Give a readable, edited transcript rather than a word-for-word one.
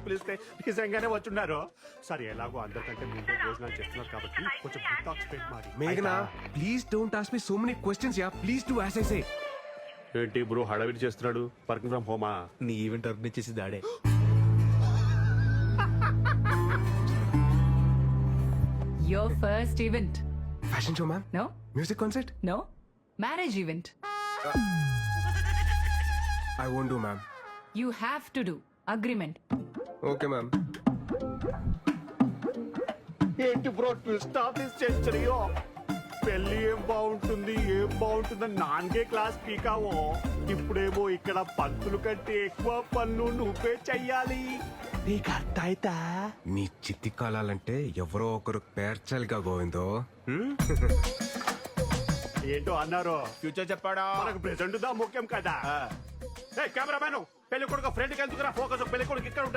పిలిస్తే నిజంగానే వచ్చున్నారు. సరే ఎలాగో అందరికంటే ముందే భోజనాలు చేస్తున్నారు కాబట్టి కొంచెం డిటాక్స్ పెట్టి మారి. మేఘనా please don't ask me so many questions yeah please do as I say. ఏంటి బ్రో హడావిడి చేస్తున్నాడు? వర్కింగ్ ఫ్రమ్ హోమా? నీ ఈవెంట్ ఆర్గనైజ్ చేసి దాడే. Your first event. Fashion show ma'am, No? Music concert. No? Marriage event. I won't do ma'am. You have to do. Agreement. Okay ma'am. ఏంటి bro twist of this సెంచరీయో? పెళ్లి ఏం బాగుంటుందని నాన్గే class పీకావో. ఇప్పుడేమో ఇక్కడ పంతులు కంటే ఎక్కువ పనులు నువ్వే చెయ్యాలి. నీకు అర్థ అవుతా? నీ చిత్తి కాలాలంటే ఎవరో ఒకరు పేర్చాలిగా గోవిందో. ఏంటో అన్నారు. ఫ్యూచర్ చెప్పాడా? మనకు ప్రెసెంట్ దా ముఖ్యం కదా. కెమెరామెన్ పెళ్లి కొడుకు ఫ్రెండ్ కి ఎందుకురా ఫోకస్? పెళ్లి కొడుకు ఇక్కడ ఉంటుంది.